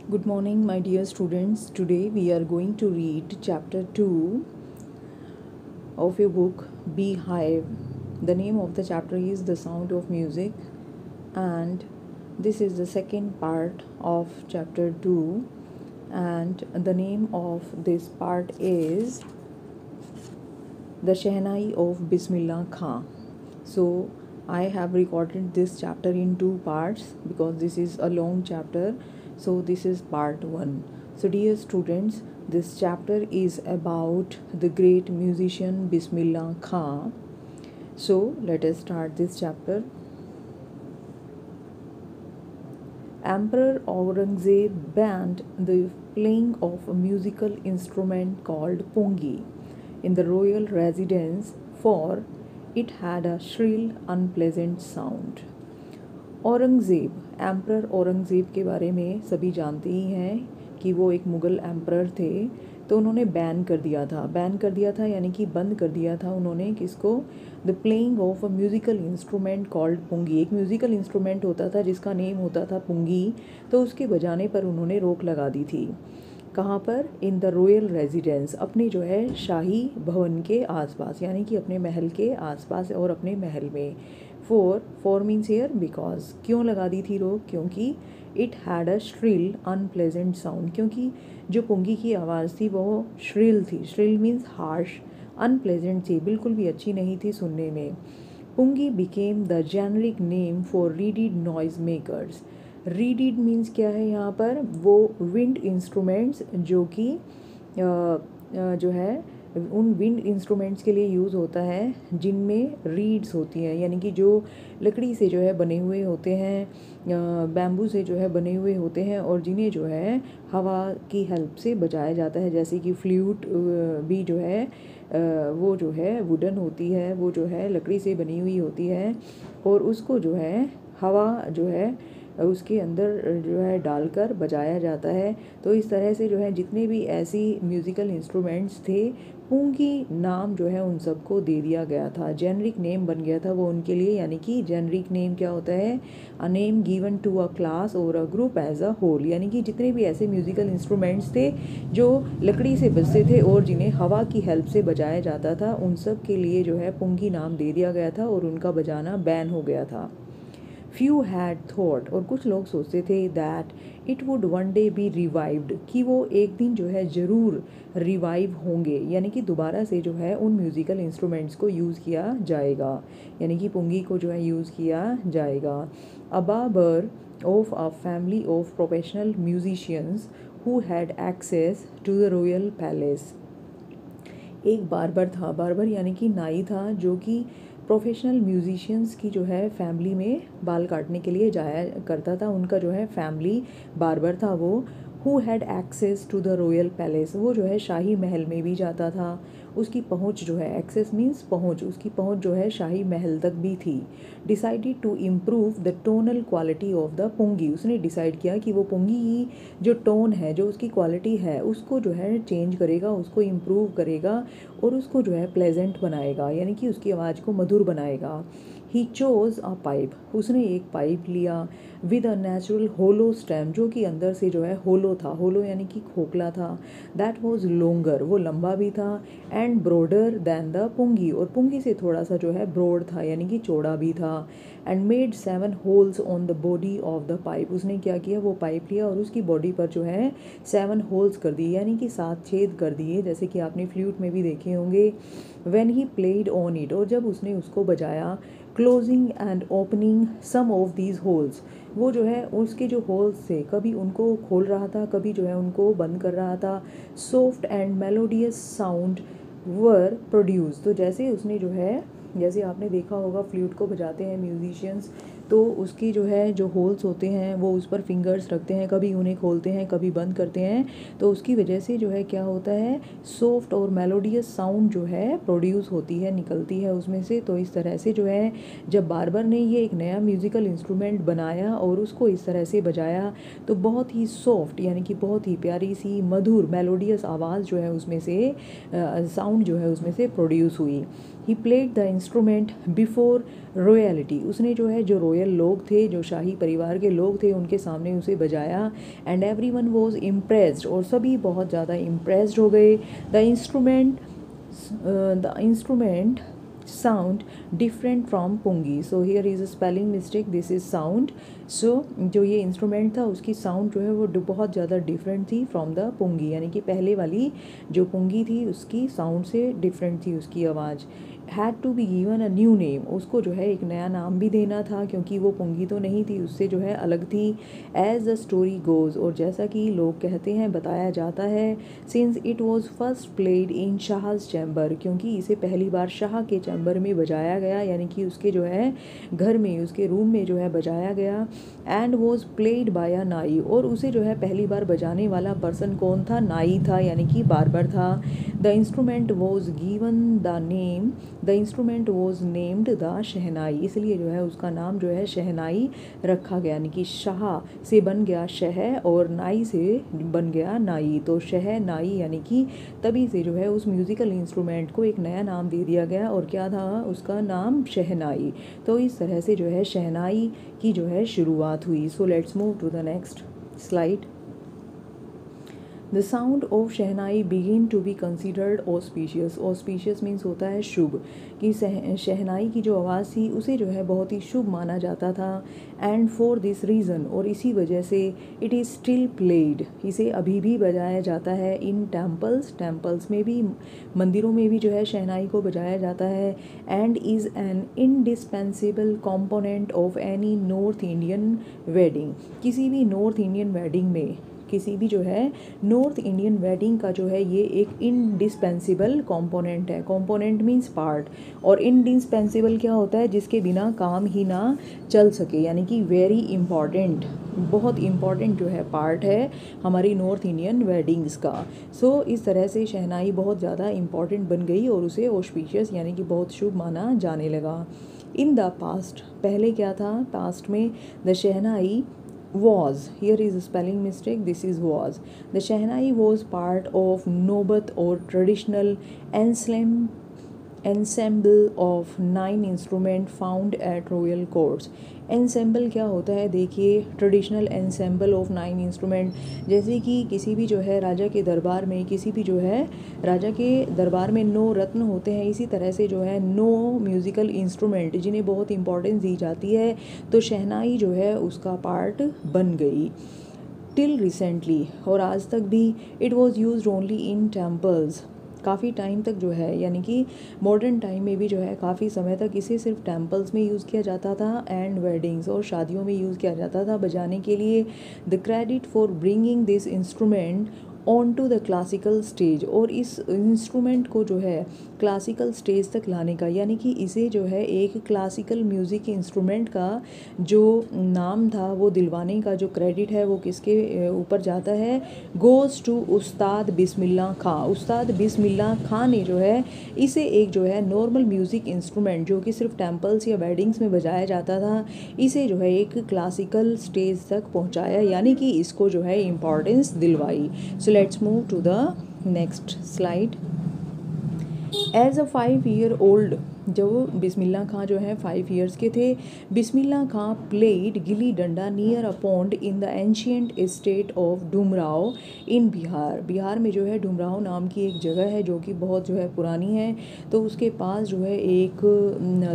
Good morning, my dear students. Today we are going to read chapter 2 of your book Beehive. The name of the chapter is The Sound of Music, and this is the second part of chapter 2. And the name of this part is The Shehnai of Bismillah Khan. So I have recorded this chapter in two parts because this is a long chapter. So this is part 1. So dear students, this chapter is about the great musician Bismillah Khan. So let us start this chapter. Emperor Aurangzeb banned the playing of a musical instrument called pungi in the royal residence, for it had a shrill, unpleasant sound. Aurangzeb, emperor Aurangzeb के बारे में सभी जानते ही हैं कि वो एक Mughal emperor थे। तो उन्होंने बैन कर दिया था यानी कि बंद कर दिया था उन्होंने किसको, the playing of a musical instrument called pungi. एक म्यूज़िकल इंस्ट्रूमेंट होता था जिसका नेम होता था पुंगी, तो उसके बजाने पर उन्होंने रोक लगा दी थी। कहाँ पर, इन द रॉयल रेजिडेंस, अपने जो है शाही भवन के आसपास, यानी कि अपने महल के आसपास और अपने महल में। फोर मीन्स हेयर बिकॉज, क्यों लगा दी थी रोक, क्योंकि it had a shrill unpleasant sound, क्योंकि जो पुंगी की आवाज़ थी वो श्रिल थी। श्रिल मीन्स हार्श, अनप्लेजेंट थी, बिल्कुल भी अच्छी नहीं थी सुनने में। Pungi became the generic name for reeded noise makers. Reeded means क्या है यहाँ पर, वो विंड इंस्ट्रूमेंट्स जो कि जो है उन विंड इंस्ट्रूमेंट्स के लिए यूज़ होता है जिनमें रीड्स होती हैं, यानी कि जो लकड़ी से जो है बने हुए होते हैं, बैम्बू से जो है बने हुए होते हैं, और जिन्हें जो है हवा की हेल्प से बजाया जाता है। जैसे कि फ्लूट भी जो है वो जो है वुडन होती है, वो जो है लकड़ी से बनी हुई होती है, और उसको जो है हवा जो है उसके अंदर जो है डालकर बजाया जाता है। तो इस तरह से जो है जितने भी ऐसी म्यूज़िकल इंस्ट्रूमेंट्स थे, पुंगी नाम जो है उन सबको दे दिया गया था, जेनरिक नेम बन गया था वो उनके लिए। यानी कि जेनरिक नेम क्या होता है, a name given to a class और a group as a whole, यानी कि जितने भी ऐसे म्यूज़िकल इंस्ट्रूमेंट्स थे जो लकड़ी से बजते थे और जिन्हें हवा की हेल्प से बजाया जाता था, उन सब के लिए जो है पुंगी नाम दे दिया गया था और उनका बजाना बैन हो गया था। फ्यू हैड थॉट, और कुछ लोग सोचते थे, that it would one day B revived, कि वो एक दिन जो है ज़रूर रिवाइव होंगे, यानी कि दोबारा से जो है उन म्यूज़िकल इंस्ट्रूमेंट्स को यूज़ किया जाएगा, यानी कि पुंगी को जो है यूज़ किया जाएगा। A barber of a family of professional musicians who had access to the royal palace. एक बार्बर था, बार्बर यानी कि नाई था, जो कि प्रोफेशनल म्यूजिशियंस की जो है फैमिली में बाल काटने के लिए जाया करता था। उनका जो है फैमिली बार्बर था वो। Who had access to the royal palace, वो जो है शाही महल में भी जाता था। उसकी पहुंच जो है, एक्सेस मीन्स पहुंच, उसकी पहुंच जो है शाही महल तक भी थी। Decided to improve the tonal quality of the pungi, उसने डिसाइड किया कि वो पुंगी की जो टोन है, जो उसकी क्वालिटी है, उसको जो है चेंज करेगा, उसको इम्प्रूव करेगा और उसको जो है प्लेजेंट बनाएगा, यानी कि उसकी आवाज़ को मधुर बनाएगा। ही चोज़ अ पाइप, उसने एक पाइप लिया, with a natural hollow stem, जो कि अंदर से जो है होलो था, होलो यानी कि खोखला था। दैट वॉज लोंगर, वो लंबा भी था, एंड ब्रॉडर दैन द पुंगी, और पुंगी से थोड़ा सा जो है ब्रॉड था, यानी कि चौड़ा भी था। And made 7 holes on the body of the pipe, उसने क्या किया, वो पाइप लिया और उसकी बॉडी पर जो है 7 होल्स कर दिए, यानी कि 7 छेद कर दिए, जैसे कि आपने फ्लूट में भी देखे होंगे। When he played on it, और जब उसने उसको बजाया, closing and opening some of these holes, वो जो है उसके जो होल्स थे, कभी उनको खोल रहा था, कभी जो है उनको बंद कर रहा था। Soft and melodious sound were produce, तो जैसे उसने जो है, जैसे आपने देखा होगा फ्लूट को बजाते हैं म्यूजिशियंस, तो उसकी जो है जो होल्स होते हैं वो उस पर फिंगर्स रखते हैं, कभी उन्हें खोलते हैं कभी बंद करते हैं, तो उसकी वजह से जो है क्या होता है, सॉफ्ट और मेलोडियस साउंड जो है प्रोड्यूस होती है, निकलती है उसमें से। तो इस तरह से जो है जब बार्बर ने ये एक नया म्यूज़िकल इंस्ट्रूमेंट बनाया और उसको इस तरह से बजाया, तो बहुत ही सॉफ्ट, यानी कि बहुत ही प्यारी सी मधुर मेलोडियस आवाज़ जो है उसमें से, साउंड जो है उसमें से प्रोड्यूस हुई। He played the instrument before royalty, उसने जो है जो रॉयल लोग थे, जो शाही परिवार के लोग थे, उनके सामने उसे बजाया। एंड एवरीवन वाज इम्प्रेस्ड, और सभी बहुत ज़्यादा इम्प्रेस्ड हो गए। The instrument sound different from pungi, so here is a spelling mistake, this is sound। so जो ये इंस्ट्रूमेंट था उसकी साउंड जो है वो बहुत ज़्यादा डिफरेंट थी फ्रॉम द पुंगी, यानी कि पहले वाली जो पुंगी थी उसकी साउंड से डिफरेंट थी उसकी आवाज़। Had to be given a new name, उसको जो है एक नया नाम भी देना था क्योंकि वो पुंगी तो नहीं थी, उससे जो है अलग थी। एज द स्टोरी गोज़, और जैसा कि लोग कहते हैं, बताया जाता है, since it was first played in Shah's chamber, क्योंकि इसे पहली बार शाह के चैम्बर में बजाया गया, यानी कि उसके जो है घर में, उसके रूम में जो है बजाया गया। एंड वॉज प्लेड बाय अ नाई, और उसे जो है पहली बार बजाने वाला पर्सन कौन था? नाई था, यानी कि बार्बर था। The instrument was given the name, the instrument was named the shehnai, इसलिए जो है उसका नाम जो है शहनाई रखा गया, यानी कि शाह से बन गया शह और नाई से बन गया नाई, तो शह नाई, यानी कि तभी से जो है उस म्यूज़िकल इंस्ट्रूमेंट को एक नया नाम दे दिया गया, और क्या था उसका नाम? शहनाई। तो इस तरह से जो है शहनाई की जो है शुरुआत हुई। So let's move to the next slide. The sound of shehnai begin to be considered auspicious, auspicious means होता है शुभ, कि शहनाई की जो आवाज़ थी उसे जो है बहुत ही शुभ माना जाता था। एंड फॉर दिस रीज़न, और इसी वजह से, इट इज़ स्टिल प्लेड, इसे अभी भी बजाया जाता है। इन टेम्पल्स, टेम्पल्स में भी, मंदिरों में भी जो है शहनाई को बजाया जाता है। And is an indispensable component of any north Indian wedding, किसी भी नॉर्थ इंडियन वेडिंग में, किसी भी जो है नॉर्थ इंडियन वेडिंग का जो है ये एक इंडिस्पेंसिबल कंपोनेंट है। कंपोनेंट मींस पार्ट, और इंडिस्पेंसिबल क्या होता है? जिसके बिना काम ही ना चल सके, यानी कि वेरी इंपॉर्टेंट, बहुत इंपॉर्टेंट जो है पार्ट है हमारी नॉर्थ इंडियन वेडिंग्स का। सो इस तरह से शहनाई बहुत ज़्यादा इंपॉर्टेंट बन गई और उसे ऑस्पिशियस यानी कि बहुत शुभ माना जाने लगा। इन द पास्ट, पहले क्या था पास्ट में? The shehnai was, here is a spelling mistake, this is was, the shahnai was part of nobat or traditional ensemble of 9 instrument found at royal courts। ensemble क्या होता है? देखिए, traditional ensemble of 9 instrument, जैसे कि किसी भी जो है राजा के दरबार में, किसी भी जो है राजा के दरबार में 9 रत्न होते हैं, इसी तरह से जो है 9 म्यूज़िकल इंस्ट्रूमेंट जिन्हें बहुत इंपॉर्टेंस दी जाती है, तो शहनाई जो है उसका पार्ट बन गई। टिल रिसेंटली, और आज तक भी, it was used only in temples, काफ़ी टाइम तक जो है, यानी कि मॉडर्न टाइम में भी जो है काफ़ी समय तक इसे सिर्फ टेम्पल्स में यूज़ किया जाता था एंड वेडिंग्स और शादियों में यूज़ किया जाता था बजाने के लिए। The credit for bringing this instrument on to the classical stage, और इस इंस्ट्रूमेंट को जो है क्लासिकल स्टेज तक लाने का, यानी कि इसे जो है एक क्लासिकल म्यूज़िक इंस्ट्रूमेंट का जो नाम था वो दिलवाने का जो क्रेडिट है वो किसके ऊपर जाता है? गोज़ टू उस्ताद बिस्मिल्लाह खां। उस्ताद बिस्मिल्लाह खां ने जो है इसे एक जो है नॉर्मल म्यूज़िक इंस्ट्रूमेंट जो कि सिर्फ टेम्पल्स या वेडिंग्स में बजाया जाता था, इसे जो है एक क्लासिकल स्टेज तक पहुंचाया, यानी कि इसको जो है इम्पॉर्टेंस दिलवाई। So let's move to the next slide. As a 5-year-old, जब बिस्मिल्लाह खां जो है 5 years के थे, बिस्मिल्लाह खां played gilli danda near a pond in the ancient state of Dumraon in Bihar. Bihar में जो है डुमराव नाम की एक जगह है जो कि बहुत जो है पुरानी है, तो उसके पास जो है एक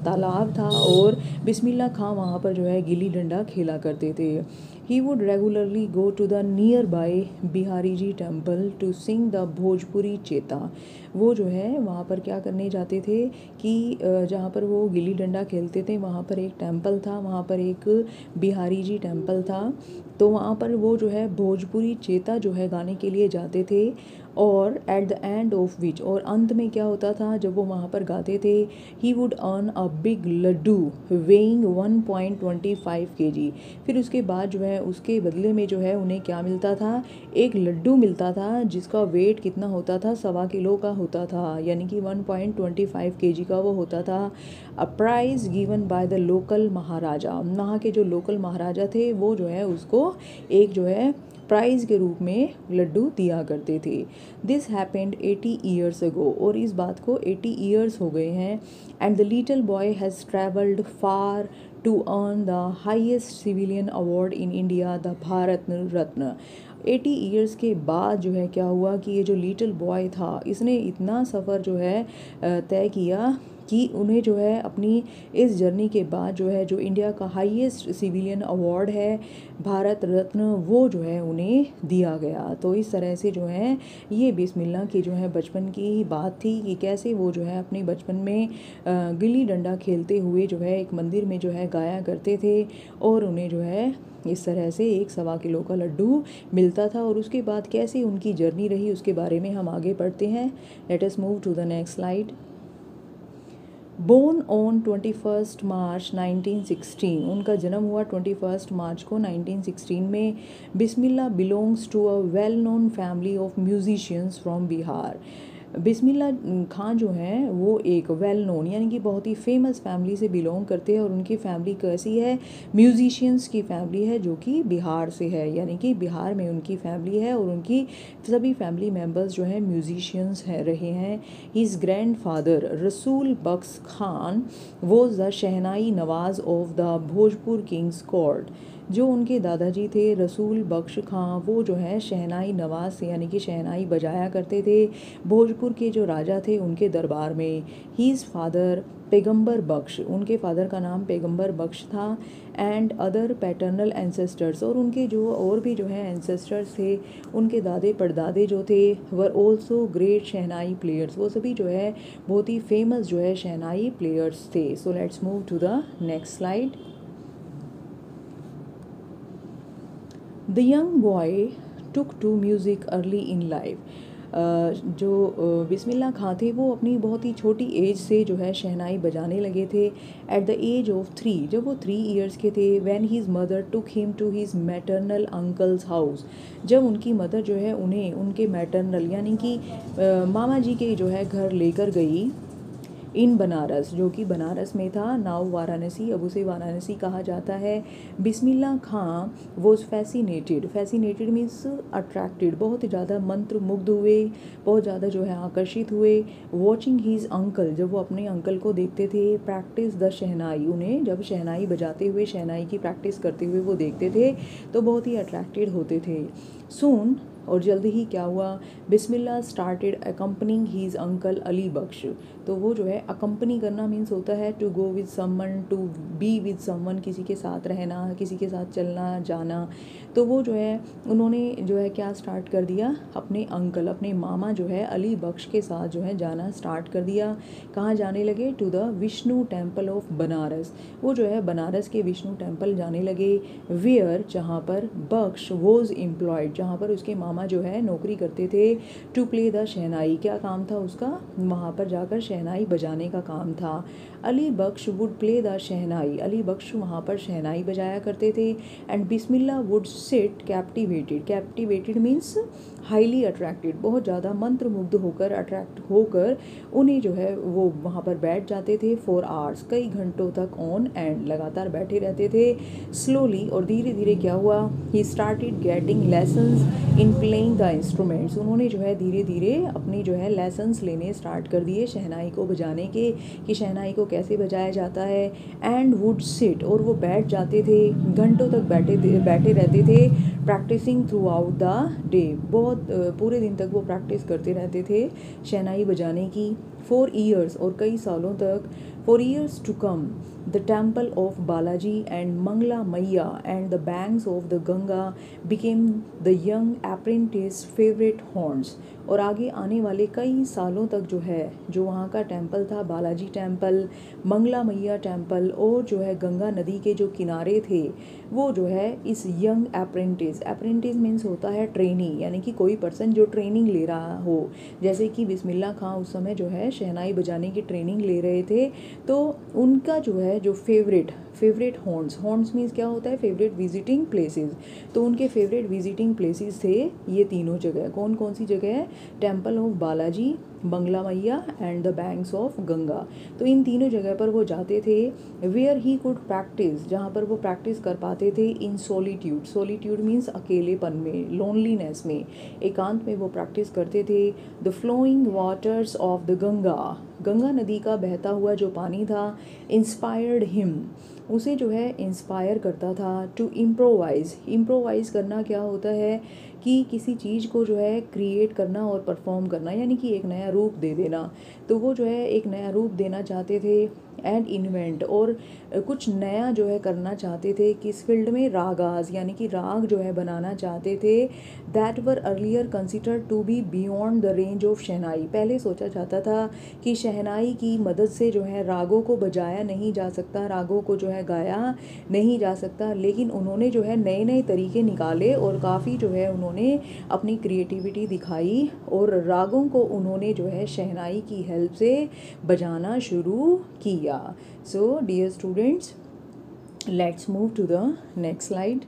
तालाब था और बिस्मिल्लाह खां वहाँ पर जो है गिली डंडा खेला करते थे। He would regularly go to the nearby Bihariji temple to sing the Bhojpuri chaita. वो जो है वहाँ पर क्या करने जाते थे कि जहाँ पर वो गिल्ली डंडा खेलते थे वहाँ पर एक टेम्पल था, वहाँ पर एक बिहारीजी टेम्पल था, तो वहाँ पर वो जो है भोजपुरी चेता जो है गाने के लिए जाते थे। और at the end of which, और अंत में क्या होता था जब वो वहाँ पर गाते थे, he would earn a big laddu weighing 1.25 kg। फिर उसके बाद जो है उसके बदले में जो है उन्हें क्या मिलता था? एक लड्डू मिलता था जिसका वेट कितना होता था? 1.25 किलो का होता था, यानी कि 1.25 kg का वो होता था। A prize given by the local maharaja, वहाँ के जो लोकल महाराजा थे वो जो है उसको एक जो है प्राइज के रूप में लड्डू दिया करते थे। दिस हैपेंड 80 ईयर्स अगो, और इस बात को 80 ईयर्स हो गए हैं। And the little boy has travelled far to earn the highest civilian award in India, the Bharat Ratna. 80 years के बाद जो है क्या हुआ कि ये जो लिटिल बॉय था, इसने इतना सफ़र जो है तय किया कि उन्हें जो है अपनी इस जर्नी के बाद जो है जो इंडिया का हाईएस्ट सिविलियन अवार्ड है भारत रत्न, वो जो है उन्हें दिया गया। तो इस तरह से जो है ये बिस्मिल्लाह की जो है बचपन की ही बात थी कि कैसे वो जो है अपने बचपन में गिल्ली डंडा खेलते हुए जो है एक मंदिर में जो है गाया करते थे, और उन्हें जो है इस तरह से 1 किलो का लड्डू मिलता था। और उसके बाद कैसे उनकी जर्नी रही उसके बारे में हम आगे पढ़ते हैं। Let us move to the next slide. Born on 21 March 1916, उनका जन्म हुआ 21 मार्च को 1916 में। Bismillah belongs to a well known family of musicians from Bihar. Bismillah Khan जो हैं वो एक वेल नोन यानी कि बहुत ही फेमस फैमिली से बिलोंग करते हैं, और उनकी फैमिली कैसी है, म्यूजिशियंस की फैमिली है जो कि बिहार से है, यानी कि बिहार में उनकी फैमिली है और उनकी सभी फैमिली मेम्बर्स जो हैं म्यूजिशियंस है रहे हैं। His grandfather Rasool Bakhsh Khan was the shehnai nawaz of the Bhojpur kings court. जो उनके दादाजी थे रसूल बख्श खां, वो जो है शहनाई नवाज से यानी कि शहनाई बजाया करते थे भोजपुर के जो राजा थे उनके दरबार में। हीज़ फादर पैगंबर बख्श, उनके फादर का नाम पैगंबर बख्श था। एंड अदर पैटर्नल एंसेस्टर्स, और उनके जो और भी जो है एंसेस्टर्स थे, उनके दादे परदादे जो थे were also great shehnai players, वो सभी जो है बहुत ही फेमस जो है शहनाई प्लेयर्स थे। So let's move to the next slide. The young boy took to music early in life. जो बिस्मिल्लाह खां थे वो अपनी बहुत ही छोटी एज से जो है शहनाई बजाने लगे थे। एट द एज ऑफ 3, जब वो 3 ईयर्स के थे, when his mother took him to his maternal uncles house, जब उनकी मदर जो है उन्हें उनके मैटरनल यानी कि मामा जी के जो है घर लेकर गई इन बनारस, जो कि बनारस में था, नाउ वाराणसी, अब उसे वाराणसी कहा जाता है। Bismillah Khan was fascinated, fascinated means attracted, बहुत ज़्यादा मंत्र मुग्ध हुए, बहुत ज़्यादा जो है आकर्षित हुए। वॉचिंग हीज़ अंकल, जब वो अपने अंकल को देखते थे, प्रैक्टिस द शहनाई, उन्हें जब शहनाई बजाते हुए शहनाई की प्रैक्टिस करते हुए वो देखते थे तो बहुत ही अट्रैक्टेड होते थे। सून, और जल्दी ही क्या हुआ, Bismillah started accompanying his uncle Ali Bakhsh, तो वो जो है अकम्पनी करना मीन्स होता है to go with someone, to be with someone, किसी के साथ रहना, किसी के साथ चलना जाना। तो वो जो है उन्होंने जो है क्या स्टार्ट कर दिया, अपने अंकल अपने मामा जो है अली बख्श के साथ जो है जाना स्टार्ट कर दिया। कहाँ जाने लगे, to the Vishnu temple of Banaras, वो जो है बनारस के विष्णु टेम्पल जाने लगे। वेयर, जहाँ पर बख्श वॉज एम्प्लॉयड, जहाँ पर उसके मामा जो है नौकरी करते थे। टू प्ले द शहनाई, क्या काम था उसका, वहाँ पर जाकर शहनाई बजाने का काम था। अली बख्श वुड प्ले द शहनाई, अली बख्श वहाँ पर शहनाई बजाया करते थे। And Bismillah would sit captivated, captivated means highly attracted, बहुत ज़्यादा मंत्र मुग्ध होकर अट्रैक्ट होकर उन्हें जो है वो वहाँ पर बैठ जाते थे फॉर आवर्स, कई घंटों तक ऑन एंड लगातार बैठे रहते थे। स्लोली, और धीरे धीरे क्या हुआ, he started getting lessons in playing the instruments, उन्होंने जो है धीरे धीरे अपने जो है लेसन्स लेने स्टार्ट कर दिए शहनाई को बजाने के, कि शहनाई को कैसे बजाया जाता है। एंड वुड सिट, और वो बैठ जाते थे, घंटों तक बैठे रहते थे। Practising throughout the day, बहुत पूरे दिन तक वो प्रैक्टिस करते रहते थे शहनाई बजाने की। 4 ईयर्स, और कई सालों तक। 4 years to come, the temple of Balaji and Mangla Maiya and the banks of the Ganga became the young apprentice's favorite haunts, और आगे आने वाले कई सालों तक जो है जो वहाँ का टेम्पल था, बालाजी टेम्पल, मंगला मैया टेम्पल, और जो है गंगा नदी के जो किनारे थे, वो जो है इस यंग अप्रेंटिस, अप्रेंटिस मीन्स होता है ट्रेनी, यानी कि कोई पर्सन जो ट्रेनिंग ले रहा हो, जैसे कि बिस्मिल्लाह खां उस समय जो है शहनाई बजाने की ट्रेनिंग ले रहे थे, तो उनका जो है जो फेवरेट हॉन्ट्स, हॉन्ट्स मीन्स क्या होता है, फेवरेट विजिटिंग प्लेसेस। तो उनके फेवरेट विजिटिंग प्लेसेस थे ये तीनों जगह। कौन कौन सी जगह है, टेम्पल ऑफ बालाजी, बंगला मैया and the banks of Ganga. तो इन तीनों जगह पर वो जाते थे। वेयर ही कुड प्रैक्टिस, जहाँ पर वो प्रैक्टिस कर पाते थे, इन सॉलिट्यूड, सॉलिट्यूड मीन्स अकेलेपन में, लोनलीनेस में, एकांत में वो प्रैक्टिस करते थे। The flowing waters of the Ganga, Ganga नदी का बहता हुआ जो पानी था, इंस्पायर्ड हिम, उसे जो है इंस्पायर करता था। टू इम्प्रोवाइज़, इम्प्रोवाइज़ करना क्या होता है कि किसी चीज़ को जो है क्रिएट करना और परफॉर्म करना, यानी कि एक नया रूप दे देना। तो वो जो है एक नया रूप देना चाहते थे। एंड इन्वेंट, और कुछ नया जो है करना चाहते थे, किस फील्ड में, रागाज, यानी कि राग जो है बनाना चाहते थे। That were earlier considered to be beyond the range of shehnai, पहले सोचा जाता था कि शहनाई की मदद से जो है रागों को बजाया नहीं जा सकता, रागों को जो है गाया नहीं जा सकता। लेकिन उन्होंने जो है नए नए तरीके निकाले और काफ़ी जो है उन्होंने अपनी क्रिएटिविटी दिखाई और रागों को उन्होंने जो है शहनाई की हेल्प से बजाना शुरू किया। So dear students, let's move to the next slide.